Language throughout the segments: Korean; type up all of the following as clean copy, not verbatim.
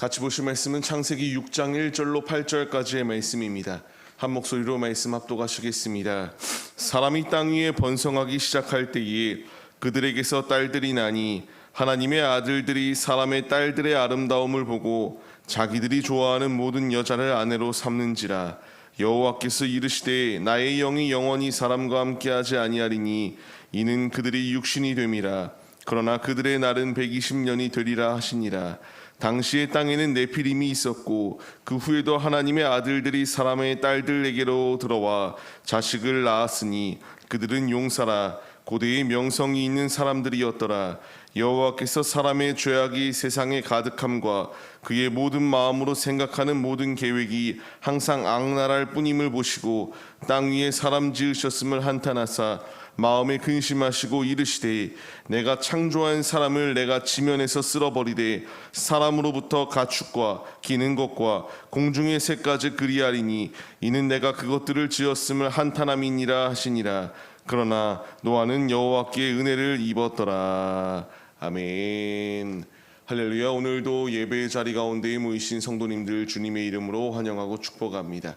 같이 보실 말씀은 창세기 6장 1절로 8절까지의 말씀입니다. 한 목소리로 말씀 합독하시겠습니다. 사람이 땅 위에 번성하기 시작할 때에 그들에게서 딸들이 나니 하나님의 아들들이 사람의 딸들의 아름다움을 보고 자기들이 좋아하는 모든 여자를 아내로 삼는지라. 여호와께서 이르시되 나의 영이 영원히 사람과 함께하지 아니하리니 이는 그들이 육신이 됨이라. 그러나 그들의 날은 120년이 되리라 하시니라. 당시에 땅에는 네피림이 있었고 그 후에도 하나님의 아들들이 사람의 딸들에게로 들어와 자식을 낳았으니 그들은 용사라 고대의 명성이 있는 사람들이었더라. 여호와께서 사람의 죄악이 세상에 가득함과 그의 모든 마음으로 생각하는 모든 계획이 항상 악랄할 뿐임을 보시고 땅 위에 사람 지으셨음을 한탄하사 마음에 근심하시고 이르시되 내가 창조한 사람을 내가 지면에서 쓸어버리되 사람으로부터 가축과 기는 것과 공중의 새까지 그리하리니 이는 내가 그것들을 지었음을 한탄함이니라 하시니라. 그러나 노아는 여호와께 은혜를 입었더라. 아멘. 할렐루야. 오늘도 예배의 자리 가운데에 모이신 성도님들 주님의 이름으로 환영하고 축복합니다.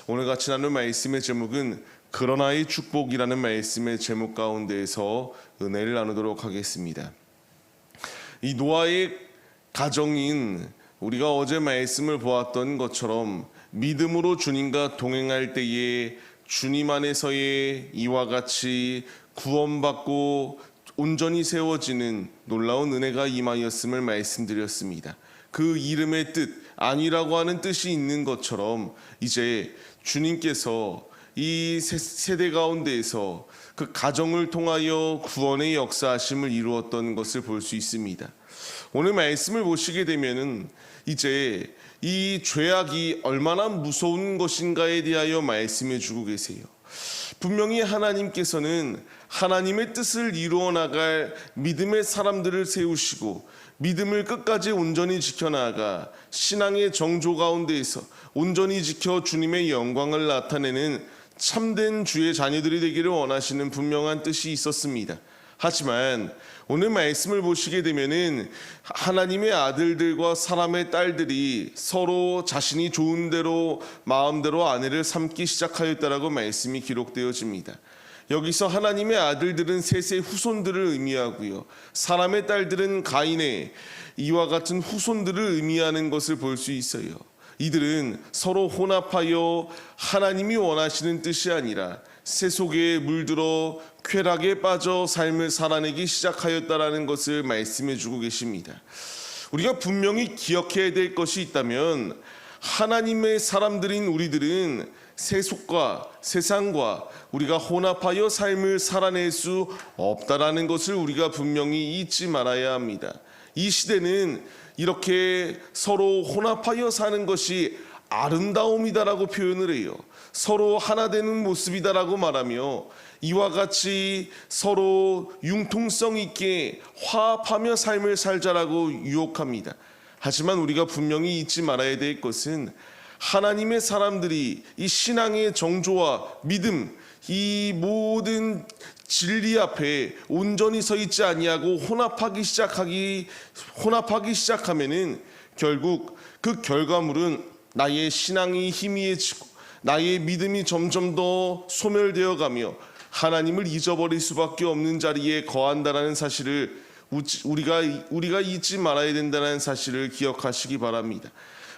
오늘 같이 나눌 말씀의 제목은 그러나의 축복이라는 말씀의 제목 가운데에서 은혜를 나누도록 하겠습니다. 이 노아의 가정인 우리가 어제 말씀을 보았던 것처럼 믿음으로 주님과 동행할 때에 주님 안에서의 이와 같이 구원받고 온전히 세워지는 놀라운 은혜가 임하였음을 말씀드렸습니다. 그 이름의 뜻, 아니라고 하는 뜻이 있는 것처럼 이제 주님께서 이 세대 가운데에서 그 가정을 통하여 구원의 역사하심을 이루었던 것을 볼 수 있습니다. 오늘 말씀을 보시게 되면은 이제 이 죄악이 얼마나 무서운 것인가에 대하여 말씀해 주고 계세요. 분명히 하나님께서는 하나님의 뜻을 이루어 나갈 믿음의 사람들을 세우시고 믿음을 끝까지 온전히 지켜나가 신앙의 정조 가운데에서 온전히 지켜 주님의 영광을 나타내는 참된 주의 자녀들이 되기를 원하시는 분명한 뜻이 있었습니다. 하지만 오늘 말씀을 보시게 되면은 하나님의 아들들과 사람의 딸들이 서로 자신이 좋은 대로 마음대로 아내를 삼기 시작하였다라고 말씀이 기록되어집니다. 여기서 하나님의 아들들은 셋의 후손들을 의미하고요, 사람의 딸들은 가인의 이와 같은 후손들을 의미하는 것을 볼 수 있어요. 이들은 서로 혼합하여 하나님이 원하시는 뜻이 아니라 세속에 물들어 쾌락에 빠져 삶을 살아내기 시작하였다라는 것을 말씀해 주고 계십니다. 우리가 분명히 기억해야 될 것이 있다면 하나님의 사람들인 우리들은 세속과 세상과 우리가 혼합하여 삶을 살아낼 수 없다라는 것을 우리가 분명히 잊지 말아야 합니다. 이 시대는 이렇게 서로 혼합하여 사는 것이 아름다움이다라고 표현을 해요. 서로 하나 되는 모습이다라고 말하며 이와 같이 서로 융통성 있게 화합하며 삶을 살자라고 유혹합니다. 하지만 우리가 분명히 잊지 말아야 될 것은 하나님의 사람들이 이 신앙의 정조와 믿음, 이 모든 진리 앞에 온전히 서 있지 아니하고 혼합하기 시작하면은 결국 그 결과물은 나의 신앙이 희미해지고 나의 믿음이 점점 더 소멸되어 가며 하나님을 잊어버릴 수밖에 없는 자리에 거한다라는 사실을 우리가 잊지 말아야 된다는 사실을 기억하시기 바랍니다.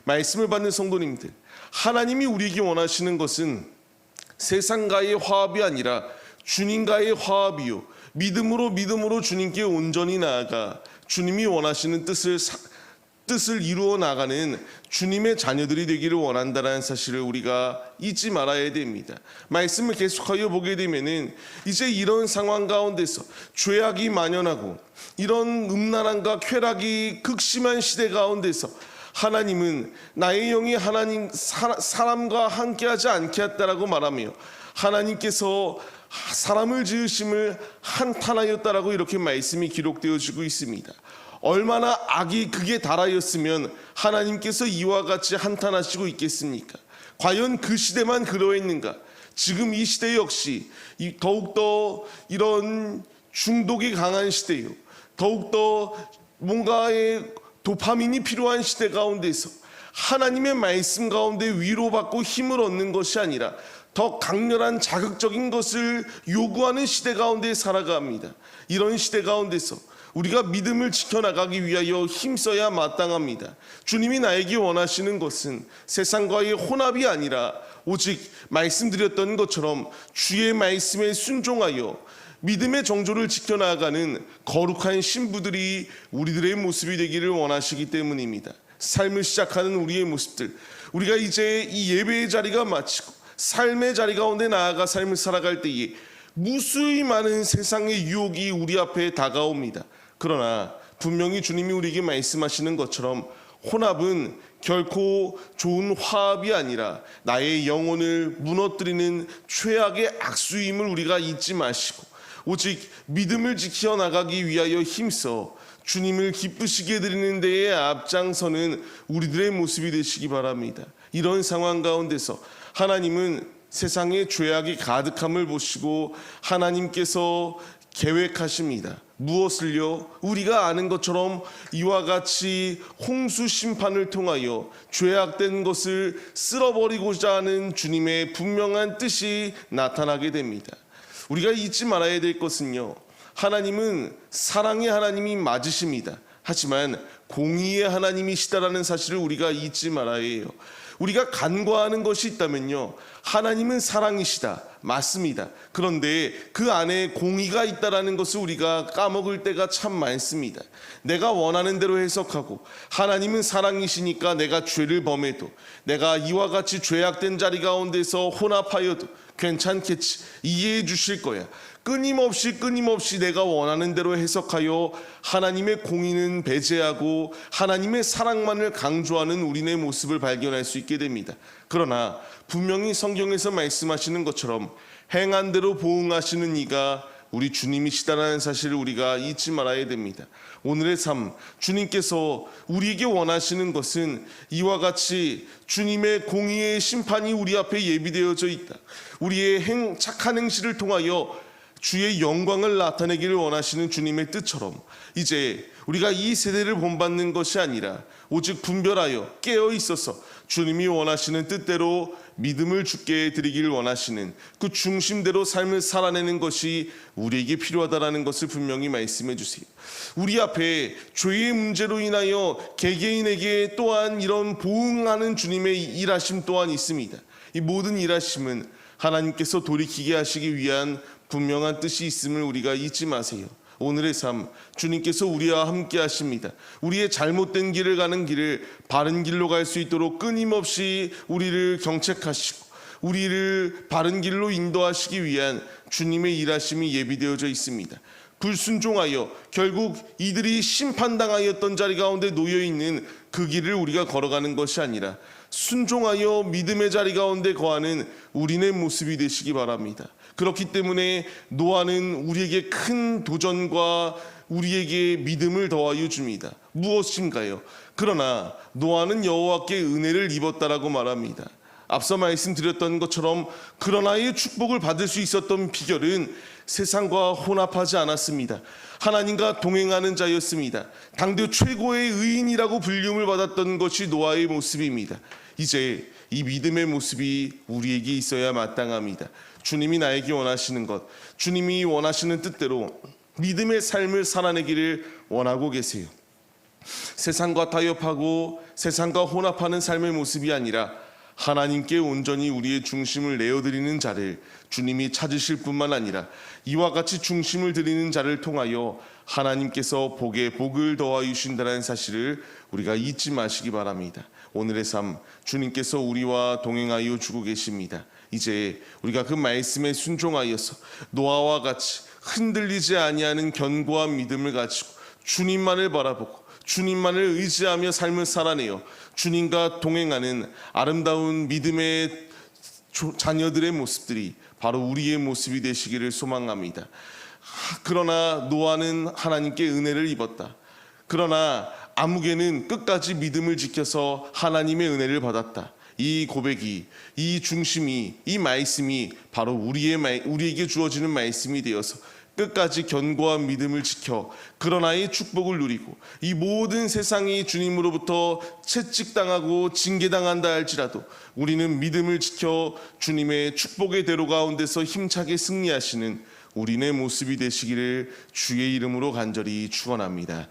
말씀을 받는 성도님들, 하나님이 우리에게 원하시는 것은 세상과의 화합이 아니라 주님과의 화합이요, 믿음으로 주님께 온전히 나아가 주님이 원하시는 뜻을 이루어 나가는 주님의 자녀들이 되기를 원한다는 사실을 우리가 잊지 말아야 됩니다. 말씀을 계속하여 보게 되면은 이제 이런 상황 가운데서 죄악이 만연하고 이런 음란함과 쾌락이 극심한 시대 가운데서 하나님은 나의 영이 사람과 함께하지 않게 했다라고 말하며 하나님께서 사람을 지으심을 한탄하였다라고 이렇게 말씀이 기록되어지고 있습니다. 얼마나 악이 극에 달하였으면 하나님께서 이와 같이 한탄하시고 있겠습니까? 과연 그 시대만 그러했는가? 지금 이 시대 역시 더욱더 이런 중독이 강한 시대요, 더욱더 뭔가에 도파민이 필요한 시대 가운데서 하나님의 말씀 가운데 위로받고 힘을 얻는 것이 아니라 더 강렬한 자극적인 것을 요구하는 시대 가운데 살아갑니다. 이런 시대 가운데서 우리가 믿음을 지켜나가기 위하여 힘써야 마땅합니다. 주님이 나에게 원하시는 것은 세상과의 혼합이 아니라 오직 말씀드렸던 것처럼 주의 말씀에 순종하여 믿음의 정조를 지켜나가는 거룩한 신부들이 우리들의 모습이 되기를 원하시기 때문입니다. 삶을 시작하는 우리의 모습들, 우리가 이제 이 예배의 자리가 마치고 삶의 자리 가운데 나아가 삶을 살아갈 때에 무수히 많은 세상의 유혹이 우리 앞에 다가옵니다. 그러나 분명히 주님이 우리에게 말씀하시는 것처럼 혼합은 결코 좋은 화합이 아니라 나의 영혼을 무너뜨리는 최악의 악수임을 우리가 잊지 마시고 오직 믿음을 지켜나가기 위하여 힘써 주님을 기쁘시게 드리는 데에 앞장서는 우리들의 모습이 되시기 바랍니다. 이런 상황 가운데서 하나님은 세상의 죄악이 가득함을 보시고 하나님께서 계획하십니다. 무엇을요? 우리가 아는 것처럼 이와 같이 홍수 심판을 통하여 죄악된 것을 쓸어버리고자 하는 주님의 분명한 뜻이 나타나게 됩니다. 우리가 잊지 말아야 될 것은요, 하나님은 사랑의 하나님이 맞으십니다. 하지만 공의의 하나님이시다라는 사실을 우리가 잊지 말아야 해요. 우리가 간과하는 것이 있다면요, 하나님은 사랑이시다, 맞습니다. 그런데 그 안에 공의가 있다라는 것을 우리가 까먹을 때가 참 많습니다. 내가 원하는 대로 해석하고 하나님은 사랑이시니까 내가 죄를 범해도, 내가 이와 같이 죄악된 자리 가운데서 혼합하여도 괜찮겠지, 이해해 주실 거야, 끊임없이 내가 원하는 대로 해석하여 하나님의 공의는 배제하고 하나님의 사랑만을 강조하는 우리의 모습을 발견할 수 있게 됩니다. 그러나 분명히 성경에서 말씀하시는 것처럼 행한 대로 보응하시는 이가 우리 주님이시다라는 사실을 우리가 잊지 말아야 됩니다. 오늘의 삶, 주님께서 우리에게 원하시는 것은 이와 같이 주님의 공의의 심판이 우리 앞에 예비되어져 있다, 우리의 착한 행실을 통하여 주의 영광을 나타내기를 원하시는 주님의 뜻처럼 이제 우리가 이 세대를 본받는 것이 아니라 오직 분별하여 깨어 있어서 주님이 원하시는 뜻대로 믿음을 주께 드리기를 원하시는 그 중심대로 삶을 살아내는 것이 우리에게 필요하다는 것을 분명히 말씀해 주세요. 우리 앞에 죄의 문제로 인하여 개개인에게 또한 이런 보응하는 주님의 일하심 또한 있습니다. 이 모든 일하심은 하나님께서 돌이키게 하시기 위한 분명한 뜻이 있음을 우리가 잊지 마세요. 오늘의 삶, 주님께서 우리와 함께 하십니다. 우리의 잘못된 길을 가는 길을 바른 길로 갈 수 있도록 끊임없이 우리를 경책하시고 우리를 바른 길로 인도하시기 위한 주님의 일하심이 예비되어져 있습니다. 불순종하여 결국 이들이 심판당하였던 자리 가운데 놓여있는 그 길을 우리가 걸어가는 것이 아니라 순종하여 믿음의 자리 가운데 거하는 우리의 모습이 되시기 바랍니다. 그렇기 때문에 노아는 우리에게 큰 도전과 우리에게 믿음을 더하여 줍니다. 무엇인가요? 그러나 노아는 여호와께 은혜를 입었다라고 말합니다. 앞서 말씀드렸던 것처럼 그러나의 축복을 받을 수 있었던 비결은 세상과 혼합하지 않았습니다. 하나님과 동행하는 자였습니다. 당대 최고의 의인이라고 불림을 받았던 것이 노아의 모습입니다. 이제 이 믿음의 모습이 우리에게 있어야 마땅합니다. 주님이 나에게 원하시는 것, 주님이 원하시는 뜻대로 믿음의 삶을 살아내기를 원하고 계세요. 세상과 타협하고 세상과 혼합하는 삶의 모습이 아니라 하나님께 온전히 우리의 중심을 내어드리는 자를 주님이 찾으실 뿐만 아니라 이와 같이 중심을 드리는 자를 통하여 하나님께서 복에 복을 더하여 주신다는 사실을 우리가 잊지 마시기 바랍니다. 오늘의 삶, 주님께서 우리와 동행하여 주고 계십니다. 이제 우리가 그 말씀에 순종하여서 노아와 같이 흔들리지 아니하는 견고한 믿음을 가지고 주님만을 바라보고 주님만을 의지하며 삶을 살아내어 주님과 동행하는 아름다운 믿음의 자녀들의 모습들이 바로 우리의 모습이 되시기를 소망합니다. 그러나 노아는 하나님께 은혜를 입었다. 그러나 아무개는 끝까지 믿음을 지켜서 하나님의 은혜를 받았다. 이 고백이, 이 중심이, 이 말씀이 바로 우리에게 주어지는 말씀이 되어서 끝까지 견고한 믿음을 지켜 그러나의 축복을 누리고 이 모든 세상이 주님으로부터 채찍당하고 징계당한다 할지라도 우리는 믿음을 지켜 주님의 축복의 대로 가운데서 힘차게 승리하시는 우리네 모습이 되시기를 주의 이름으로 간절히 축원합니다.